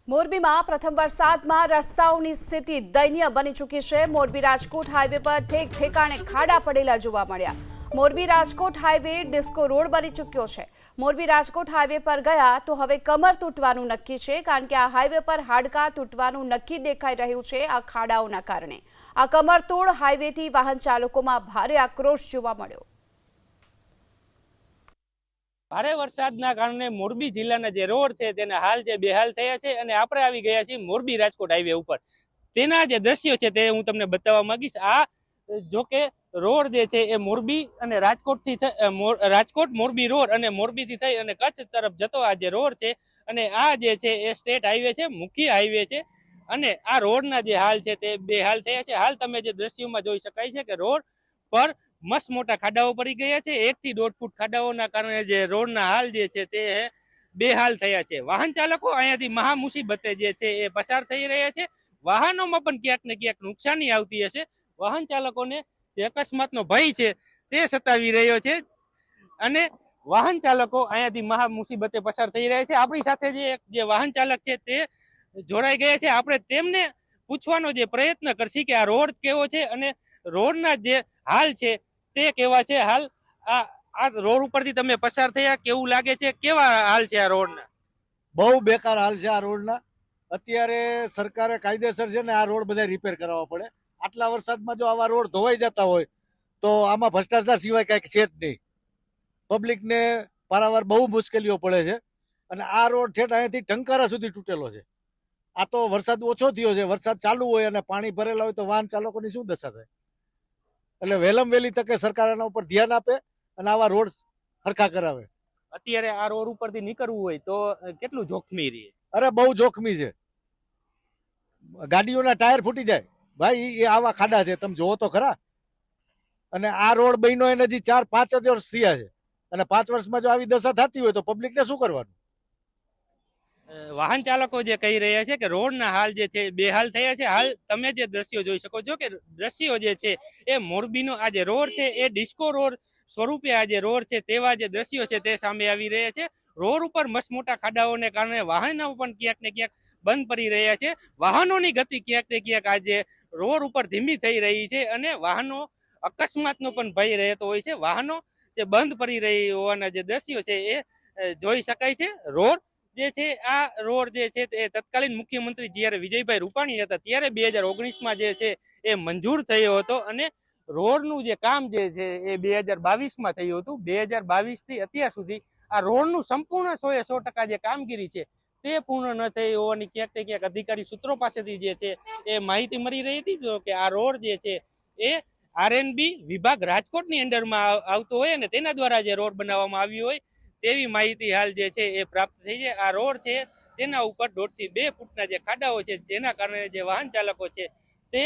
મોરબીમાં પ્રથમ વરસાદમાં રસ્તાઓની સ્થિતિ દયનીય બની ચૂકી છે। મોરબી રાજકોટ હાઈવે પર ઠેક ઠેકાણે ખાડા પડેલા જોવા મળ્યા। Morbi Rajkot highway disco road બની ચૂક્યો છે। મોરબી રાજકોટ હાઈવે પર ગયા તો હવે કમર તૂટવાનું નક્કી છે, કારણ કે આ હાઈવે પર હાડકાં તૂટવાનું નક્કી દેખાઈ રહ્યું છે આ ખાડાઓના કારણે। આ કમરતોડ હાઈવેથી વાહન ચાલકોમાં ભારે આક્રોશ જોવા મળ્યો। ભારે વરસાદના કારણે મોરબી જિલ્લાના જે રોડ છે તેના હાલ જે બેહાલ થયા છે અને આપણે આવી ગયા છીએ મોરબી રાજકોટ હાઈવે ઉપર। તેના જે દ્રશ્યો છે તે હું તમને બતાવવા માંગીશ। આ જો કે રોડ જે છે એ મોરબી અને રાજકોટ મોરબી રોડ અને મોરબીથી થઈ અને કચ્છ તરફ જતો આ જે રોડ છે અને આ જે છે એ સ્ટેટ હાઈવે છે, મુખ્ય હાઈવે છે અને આ રોડના જે હાલ છે તે બેહાલ થયા છે। હાલ તમે જે દ્રશ્યોમાં જોઈ શકાય છે કે રોડ પર મસ્ત મોટા ખાડાઓ પડી ગયા છે। 1 થી 1.5 ફૂટ ખાડાઓના કારણે જે રોડના હાલ જે છે તે બેહાલ થયા છે। વાહન ચાલકો અહીંયાથી મહા મુસીબતે જે છે એ પસાર થઈ રહ્યા છે। વાહનોમાં પણ ક્યાંક ને ક્યાંક નુકસાની આવતી હશે। વાહન ચાલકોને જે અકસ્માતનો ભય છે તે સતાવી રહ્યો છે અને વાહન ચાલકો અહીંયાથી મહા મુસીબતે પસાર થઈ રહ્યા છે। આપણી સાથે જે વાહન ચાલક છે તે જોડાઈ ગયા છે। આપણે તેમને પૂછવાનો જે પ્રયત્ન કરશી કે આ રોડ કેવો છે અને રોડના જે હાલ છે તે કેવા છે। હાલ આ રોડ ઉપરથી તમે પસાર થયા, કેવું લાગે છે, કેવા હાલ છે આ રોડના? બહુ બેકાર હાલ છે આ રોડના। અત્યારે સરકારે કાયદેસર છે ને આ રોડ બધા રિપેર કરાવવા પડે। આટલા વરસાદમાં જો આવા રોડ ધોવાઈ જતા હોય તો આમાં ભ્રષ્ટાચાર સિવાય કાંઈક છે જ નહીં। પબ્લિકને પારાવાર બહુ મુશ્કેલીઓ પડે છે અને આ રોડ ઠેઠ અહીંયાથી ટંકારા સુધી તૂટેલો છે। આ તો વરસાદ ઓછો થયો છે, વરસાદ ચાલુ હોય અને પાણી ભરેલા હોય તો વાહન ચાલકોની શું દશા થાય? એટલે વહેલામ વહેલી તકે સરકાર આના ઉપર ધ્યાન આપે અને આવા રોડ સરખા કરાવે। અત્યારે આ રોડ ઉપરથી નીકળવું હોય તો કેટલું જોખમી રહે? અરે બહુ જોખમી છે, ગાડીઓના ટાયર ફૂટી જાય ભાઈ। એ આવા ખાડા છે, તમે જોવો તો ખરા। અને આ રોડ બન્યો એને હજી 4-5 જ વર્ષ થયા છે અને 5 વર્ષમાં જો આવી દશા થતી હોય તો પબ્લિકને શું કરવાનું? વાહન ચાલકો જે કહી રહ્યા છે કે રોડના હાલ જે છે બેહાલ થયા છે। હાલ તમે જે દ્રશ્યો જોઈ શકો છો કે દ્રશ્યો જે છે એ મોરબીનો આ જે રોડ છે એ ડિસ્કો રોડ સ્વરૂપે આ જે રોડ છે તેવા જે દ્રશ્યો છે તે સામે આવી રહ્યા છે। રોડ ઉપર મસ્ત મોટા ખાડાઓને કારણે વાહનો પણ ક્યાંક ને ક્યાંક બંધ પડી રહ્યા છે। વાહનોની ગતિ ક્યાંક ને ક્યાંક આજે રોડ ઉપર ધીમી થઈ રહી છે અને વાહનો અકસ્માતનો પણ ભય રહેતો હોય છે। વાહનો જે બંધ પડી રહી હોવાના જે દ્રશ્યો છે એ જોઈ શકાય છે। રોડ જે છે આ રોડ જે છે તે તત્કાલીન મુખ્યમંત્રી જ્યારે વિજયભાઈ રૂપાણી હતા ત્યારે 2019માં જે છે એ મંજૂર થયો હતો અને રોડનું જે કામ જે છે એ 2022માં થયું હતું। 2022 થી અત્યાર સુધી આ રોડનું સંપૂર્ણ 100% જે કામગીરી છે તે પૂર્ણ ન થઈ હોવાની ક્યાંક ને ક્યાંક અધિકારી સૂત્રો પાસેથી જે છે એ માહિતી મળી રહી હતી। જો કે આ રોડ જે છે એ આરએનબી વિભાગ રાજકોટની અંડરમાં આવતો હોય અને તેના દ્વારા જે રોડ બનાવવામાં આવ્યો હોય તેવી માહિતી હાલ જે છે એ પ્રાપ્ત થઈ છે। આ રોડ છે તેના ઉપર 1.5 થી 2 ફૂટના જે ખાડાઓ છે જેના કારણે જે વાહન ચાલકો છે તે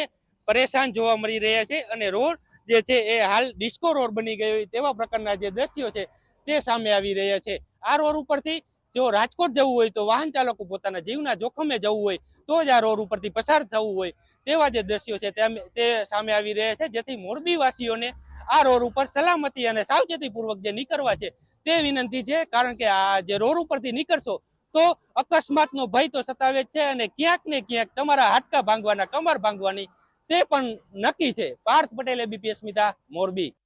પરેશાન જોવા મળી રહ્યા છે અને રોડ જે છે એ હાલ ડિસ્કો રોડ બની ગયો તેવા પ્રકારના જે દ્રશ્યો છે તે સામે આવી રહ્યા છે। આ રોડ ઉપરથી જો રાજકોટ જવું હોય તો વાહન ચાલકો પોતાના જીવના જોખમે જવું હોય તો જ આ રોડ ઉપરથી પસાર થવું હોય તેવા જે દ્રશ્યો છે તે સામે આવી રહ્યા છે, જેથી મોરબી વાસીઓને આ રોડ ઉપર સલામતી અને સાવચેતીપૂર્વક જે નીકળવા છે તે વિનંતી છે। કારણ કે આ જે રોડ ઉપરથી નીકળશો તો અકસ્માતનો ભય તો સતાવે જ છે અને ક્યાંક ને ક્યાંક તમારા હાડકા ભાંગવાના, કમર ભાંગવાની તે પણ નક્કી છે। પાર્થ પટેલ, એબીપી અસ્મિતા, મોરબી।